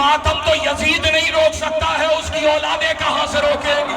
ماتم تو یزید نہیں روک سکتا ہے، اس کی اولادیں کہاں سے روکیں گی؟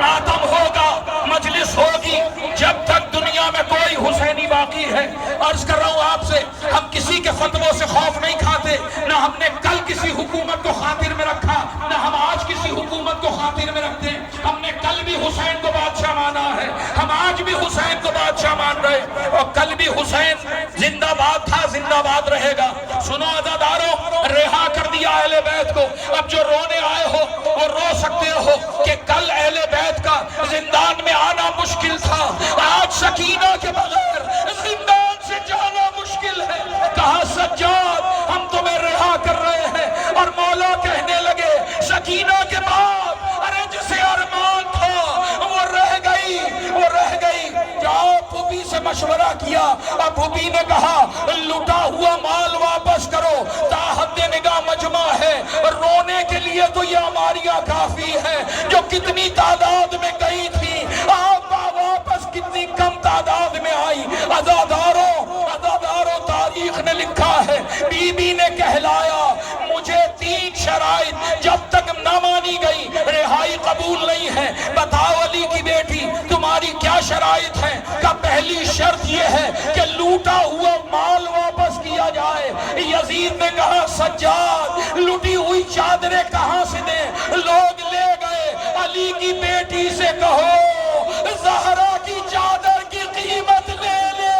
ماتم ہوگا، مجلس ہوگی، جب تک دنیا میں کوئی حسینی باقی ہے۔ عرض کر رہا ہوں آپ سے، ہم کسی کے فتووں سے خوف نہیں کھاتے، نہ ہم نے کل کسی حکومت کو خاطر میں رکھا، نہ ہم آج کسی حکومت کو خاطر میں رکھتے ہیں۔ ہم نے کل بھی حسین کو بادشاہ مانا ہے، ہم آج بھی حسین کو بادشاہ مان رہے، اور کل بھی حسین زندہ باد تھا، زندہ باد رہے گا۔ سنو عزادارو، رہا کر دیا اہل بیت کو۔ اب جو رونے آئے ہو وہ رو سکتے ہو کہ کل اہل بیت کا زندان میں آنا مشکل تھا، آج سکینہ کے بغیر زندان سے جانا مشکل ہے۔ کہا سجاد ہم تمہیں رہا کر رہے ہیں، اور مولا کہنے لگے سکینہ کے بعد ارے جسے ارمان تھا وہ رہ گئی، وہ رہ گئی۔ جاؤ پھوپھی سے مشورہ کیا، اور پھوپھی نے کہا لوٹا ہوا مال واپس کرو، تاحد نگاہ مجمع ہے، رونے کے لیے تو یہ عماریہ کافی ہے جو کتنی تعداد میں گئی تھی، آپ واپس کتنی کم تعداد میں آئی۔ عزاداروں تاریخ نے لکھا ہے، بی بی نے کہلایا مجھے 3 شرائط جب تک نہ مانی گئی رہائی قبول نہیں ہے۔ بتاؤ علی کی بیٹی تمہاری کیا شرائط ہیں؟ کہ پہلی شرط یہ ہے کہ لوٹا ہوا مال واپس کیا جائے۔ یزید نے کہا سجاد لوٹی ہوئی چادریں کہاں سے دیں؟ لوگ لے گئے، علی کی بیٹی سے کہو زہرا کی چادر کی قیمت لے لے۔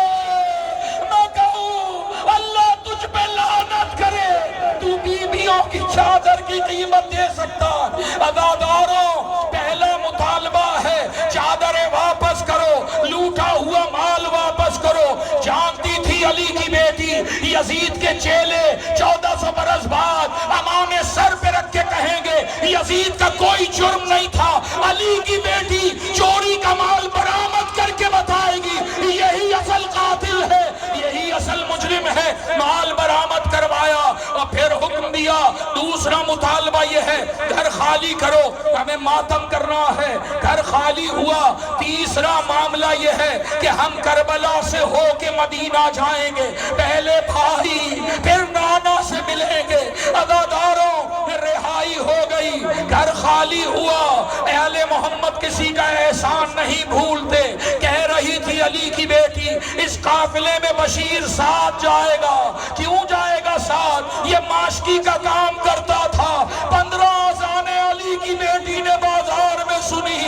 میں کہوں اللہ تجھ پہ لعنت کرے، تو بیویوں کی چادر کی قیمت دے سکتا؟ عزاداروں پہلا مطالبہ ہے چادریں واپس کرو، لوٹا ہوا مال واپس کرو۔ جانتی تھی علی کی بیٹی یزید کے چیلے 1400 برس بعد امام سر پہ رکھ کے کہیں گے یزید کا کوئی جرم نہیں تھا، علی کی بیٹی چوری کا مال برآمد کر کے بتائے گی یہی اصل قاتل ہے، یہی اصل مجرم ہے۔ مال برآمد کروایا اور پھر حکم دیا دوسرا مطالبہ یہ ہے گھر خالی کرو، ہمیں ماتم کرنا ہے۔ گھر خالی ہوا۔ تیسرا معاملہ یہ ہے کہ ہم کربلا سے ہو کے مدینہ جائیں گے، پہلے بھائی پھر نانا سے ملیں گے۔ عزاداروں رہائی ہو گئی، گھر خالی ہوا۔ اہل محمد کسی کا احسان نہیں بھولتے۔ کہہ رہی تھی علی کی بیٹی اس قافلے میں بشیر ساتھ جائے گا۔ کیوں جائے گا ساتھ؟ یہ ماشکی کا کام کرتا تھا۔ 15 اذانیں علی کی بیٹی نے بازار میں سنی،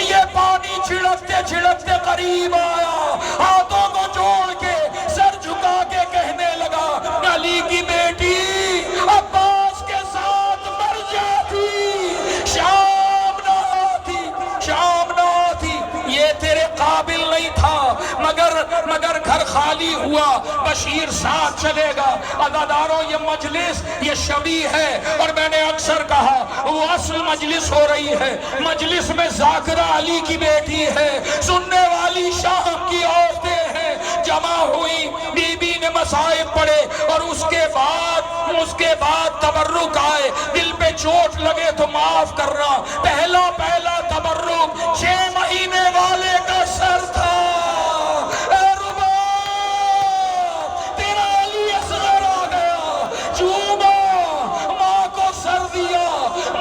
یہ پانی چھڑکتے چھڑکتے قریب آیا، ہاتھوں کو جوڑ کے سر جھکا کے کہنے لگا علی کی بیٹی عباس کے ساتھ مر جاتی، شام نہ آتی، شام نہ آتی۔ یہ تیرے قابل نہیں تھا، مگر گھر خالی ہوا، بشیر ساتھ چلے گا۔ عزاداروں یہ مجلس یہ شبیہ ہے، اور میں نے اکثر کہا وہ اصل مجلس ہو رہی ہے۔ مجلس میں ذاکرہ علی کی بیٹی ہے، سننے والی شام کی عورتیں ہیں، جمع ہوئی۔ بی بی نے مصائب پڑھے، اور اس کے بعد تبرک آئے، دل پہ چوٹ لگے تو معاف کرنا۔ پہلا تبرک 6 مہینے والے کا سر تھا۔ اے ربا تیرا علی اصغر آ گیا، چوما ماں کو سر دیا،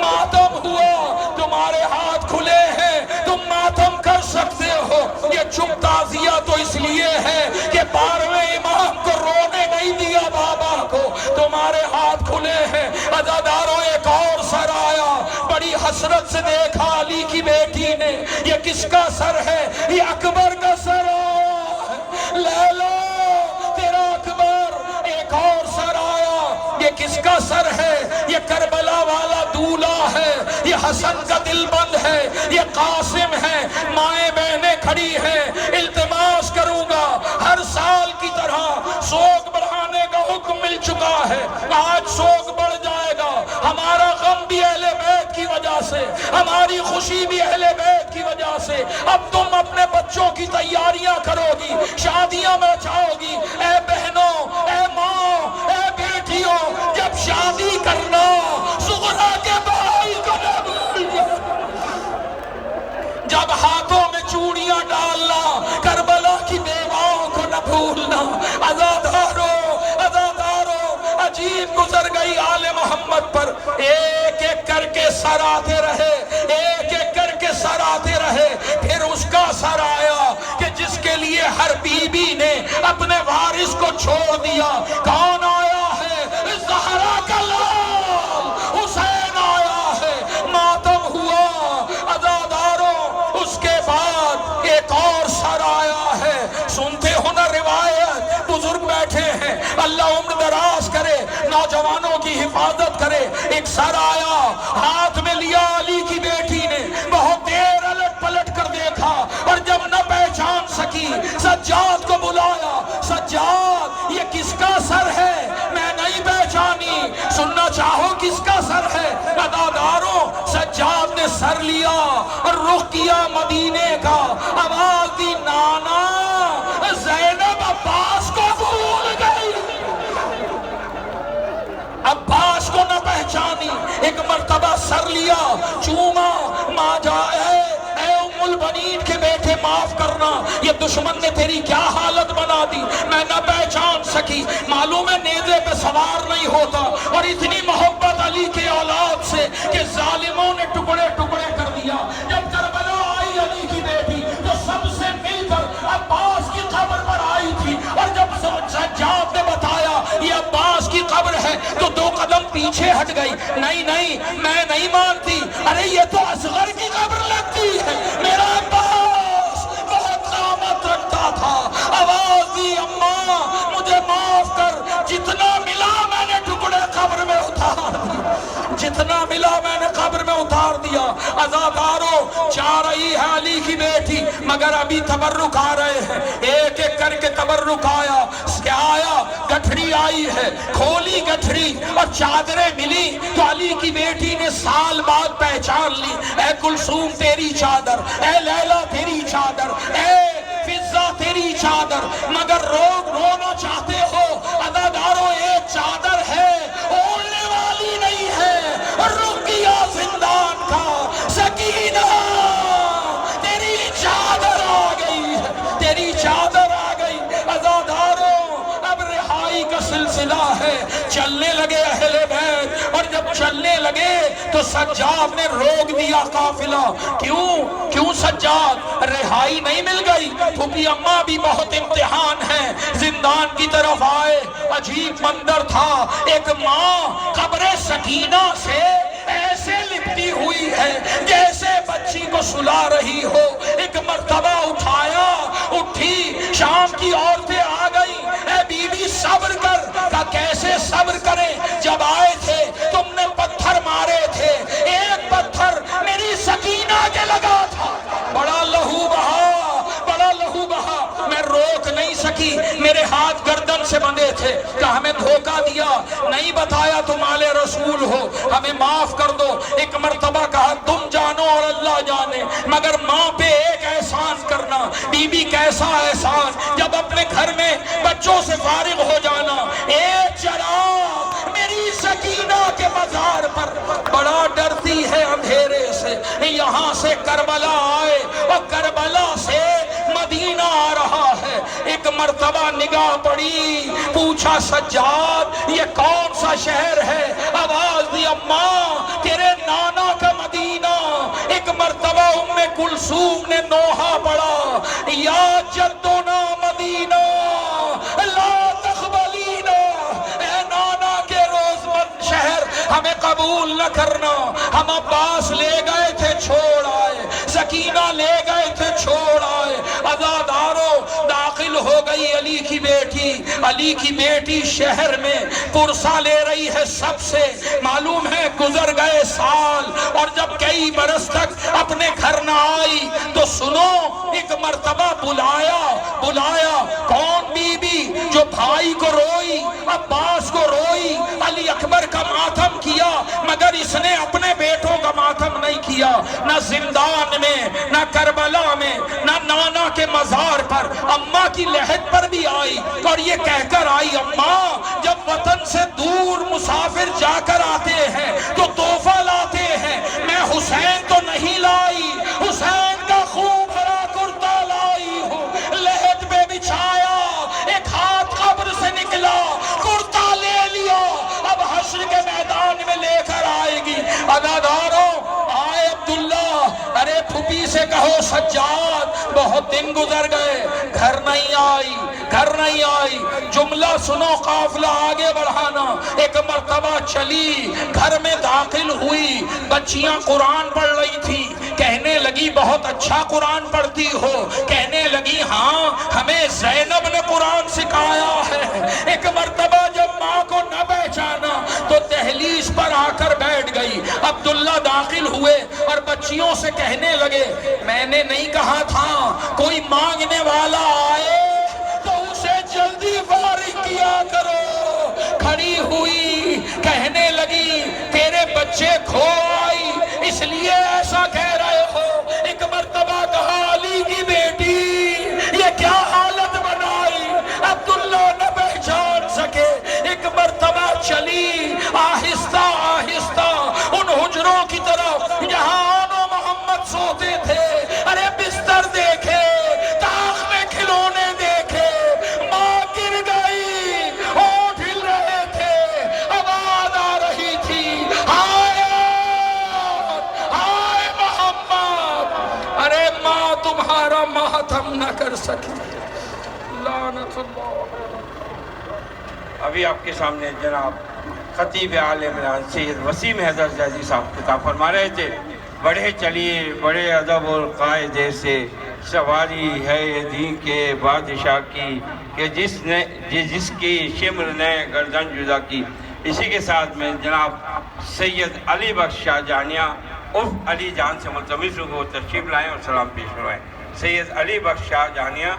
ماتم ہوا، تمہارے ہاتھ کھلے ہیں، تم ماتم کر سکتے ہو۔ یہ چپ تعزیہ تو اس لیے ہے کہ 12ویں امام کو رونے نہیں دیا بابا کو، تمہارے ہاتھ کھلے ہیں۔ عزاداروں ایک اور سر آیا، بڑی حسرت سے دیکھا علی کی بیٹی نے، یہ کس کا سر ہے؟ یہ اکبر کا سر ہے، لے لو تیرا اکبر۔ ایک اور سر آیا، یہ کس کا سر ہے؟ یہ کربلا والا دولہ ہے، یہ حسن کا دل بند ہے، یہ قاسم ہے۔ مائیں بہنیں کھڑی ہیں، التماس کروں گا ہر سال کی طرح سوگ بڑھانے کا حکم مل چکا ہے، آج سوگ بڑھ جائے گا۔ ہمارا غم بھی اہل بیت کی وجہ سے، ہماری خوشی بھی اہل بیت کی وجہ سے۔ اب تم اپنے بچوں کی تیاریاں کرو گی، شادیاں مچاؤ گی۔ اے بہنوں، اے ماں، اے بیٹیوں، جب شادی کرنا زغرا کے بھائی کو نہ بھولنا، جب ہاتھوں میں چوڑیاں ڈالنا کربلا کی بیواؤں کو نہ بھولنا۔ عزاداروں عجیب گزر گئی آل محمد پر۔ سر آتے رہے، ایک ایک کر کے سر آتے رہے، پھر اس کا سر آیا کہ جس کے لیے ہر بی بی نے اپنے وارث کو چھوڑ دیا۔ کون آیا ہے؟ زہرا کا لال حسین آیا ہے۔ ماتم ہوا عزاداروں، اس کے بعد ایک اور سر آیا ہے۔ سنتے ہو نا روایت، بزرگ بیٹھے ہیں، اللہ عمر دراز کرے، نوجوانوں کی حفاظت کرے۔ ایک سر آیا، ہاتھ میں لیا علی کی بیٹی نے، بہت دیر الٹ پلٹ کر دیکھا، اور جب نہ پہچان سکی سجاد کو بلایا، سجاد یہ کس کا سر ہے؟ میں نہیں پہچانی، سننا چاہو کس کا سر ہے؟ عزاداروں، سجاد نے سر لیا اور رخ کیا مدینے کا، آواز دی نانا زینب عباس کو بھول گئی، عباس کو نہ پہچانی۔ ایک مرتبہ سر لیا، چوما، ماں جائے، اے ام البنین کے بیٹے معاف کرنا، یہ دشمن نے تیری کیا حالت بنا دی، میں نہ پہچان سکی۔ معلوم ہے نیزے پہ سوار نہیں ہوتا، اور اتنی محبت علی کے اولاد سے کہ ظالموں نے ٹکڑے ٹکڑے کر دیا۔ جب کربلا آئی علی کی بیٹی تو سب سے مل کر عباس کی قبر پر آئی تھی، اور جب سجاد نے بتایا یہ عباس کی قبر ہے تو 2 قدم پیچھے ہٹ گئی۔ نہیں نہیں، میں نہیں مانتی، ارے یہ تو اصغر کی قبر لگتی ہے، میرا عباس بہت قامت رکھتا تھا۔ آواز دی اماں مجھے معاف کر، جتنا ملا میں نے ٹکڑے قبر میں اتار دیا، جتنا ملا میں نے قبر میں اتار دیا۔ عزاداروں، جا رہی ہے علی کی بیٹی، مگر ابھی تبرک آ رہے ہیں، ایک ایک کر کے تبرک آیا۔ کیا آیا؟ گٹھڑی آئی ہے، کھولی گٹھڑی اور چادریں ملی تو علی کی بیٹی نے سال بعد پہچان لی، اے کلثوم تیری چادر، اے لیلا تیری چادر، اے فضہ تیری چادر، مگر رونا چاہتے ہو۔ عزاداروں، ایک چادر ہے اوڑھنے والی نہیں ہے، رقیہ زندان کا، سکینہ تیری چادر آ گئی، تیری چادر آ گئی۔ عزاداروں، اب رہائی کا سلسلہ ہے، چلنے لگے اہل بیت، اور جب چلنے لگے تو سجاد نے روک دیا قافلہ۔ کیوں سجاد؟ رہائی نہیں مل گئی، پھوپھی اماں بھی بہت امتحان ہے، زندان کی طرف آئے۔ عجیب منظر تھا، ایک ماں قبر سکینہ سے ایسے لپٹی ہوئی ہے جیسے بچی کو سلا رہی ہو۔ ایک مرتبہ اٹھایا، اٹھی، شام کی عورتیں آ گئی، اے بی بی صبر کر۔ کہا کیسے صبر کریں، جب آئے تھے تم نے پتھر مارے تھے، ایک پتھر میری سکینہ کے لگا تھا، بڑا لہو بہا، بڑا لہو بہا، میں روک نہیں سکی، میرے ہاتھ گردن سے بندھے تھے۔ کہا ہمیں دھوکہ دیا، نہیں بتایا تم آل رسول ہو، ہمیں معاف کر دو۔ ایک مرتبہ کہا تم جانو اور اللہ جانے، مگر ماں پہ ایک احسان کرنا۔ بی بی کیسا احسان؟ جب اپنے گھر میں بچوں سے فارغ ہو جانا، ایک چراغ میری سکینہ کے مزار پر، بڑا ڈرتی ہے اندھیرے سے، یہاں سے کربلا آئے اور کربلا سے مدینہ آ رہا ہے۔ ایک مرتبہ نگاہ پڑی، پوچھا سجاد یہ کون سا شہر ہے؟ آواز دی اماں تیرے نانا کا مدینہ۔ ایک مرتبہ ام کلثوم نے نوحہ پڑھا، یا جدنا مدینہ لا تقبلینا، اے نانا کے روزمند شہر ہمیں قبول نہ کرنا۔ ہم عباس لے گئے تھے چھوڑ آئے، سکینہ لے گئے تھے چھوڑ آئے۔ عزاداروں، داخل ہو گئی علی کی بیٹی، علی کی بیٹی شہر میں پرسہ لے رہی ہے سب سے۔ معلوم ہے گزر گئے سال، اور جب کئی برس تک اپنے گھر نہ آئی تو سنو، ایک مرتبہ بلایا۔ کون؟ بی بی جو بھائی کو روئی، عباس کو روئی، علی اکبر کا ماتم کیا، مگر اس نے اپنے بیٹوں کا ماتم نہیں کیا، نہ زندان میں، نہ کربلا میں، نہ نانا کے مزار پر۔ اماں کی لحد پر بھی آئی اور یہ کہہ کر آئی، اماں جب وطن سے دور مسافر جا کر آتے ہیں تو تحفہ لاتے ہیں، میں حسین تو نہیں لائی، حسین کا خوب بھرا کرتا لائی ہوں، لحد پہ بچھایا، ایک ہاتھ قبر سے نکلا، کرتا لے لیا، اب حشر کے میدان میں لے کر آئے گی۔ عزاداروں، کہو سجاد بہت دن گزر گئے، گھر نہیں آئی، گھر نہیں آئی۔ جملہ سنو، قافلہ آگے بڑھانا۔ ایک مرتبہ چلی، گھر میں داخل ہوئی، بچیاں قرآن پڑھ رہی تھی، کہنے لگی بہت اچھا قرآن پڑھتی ہو، کہنے لگی ہاں ہمیں زینب نے قرآن سکھایا ہے۔ ایک مرتبہ جب ماں کو نہ پہچانا تو دہلیز پر آ کر بیٹھ گئی۔ عبداللہ داخل ہوئے اور بچیوں سے کہنے لگے میں نے نہیں کہا تھا کوئی مانگنے والا آئے تو اسے جلدی فارغ کیا کرو۔ کھڑی ہوئی کہنے لگی تیرے بچے کھو آئی اس لیے ایسا کہہ رہے ہو۔ ایک مرتبہ کہا علی کی بیٹی یہ کیا حالت بنائی، عبداللہ نہ پہچان سکے۔ ایک مرتبہ چلی آہستہ آہستہ ان حجروں کی طرف جہاں آن و محمد سوتے تھے، ارے بستر دیکھے، طاق میں کھلونے دیکھے، ماں گر گئی، ہونٹ ہل رہے تھے، آواز آ رہی تھی ہائے ہائے محمد۔ ارے ماں تمہارا ماتم نہ کر سکی، لعنت اللہ۔ ابھی آپ کے سامنے جناب خطیب عالم عمران سید وسیم حیدر زیدی صاحب خطاب فرما رہے تھے۔ بڑھے چلیے بڑے ادب اور قاعدے سے، سواری ہے یہ دین کے بادشاہ کی کہ جس کی شمر نے گردن جدا کی۔ اسی کے ساتھ میں جناب سید علی بخش شاہ جہانیہ عرف علی جان سے ملتمس ہوں وہ تشریف لائیں اور سلام پیش کروائیں۔ سید علی بخش شاہ جہانیہ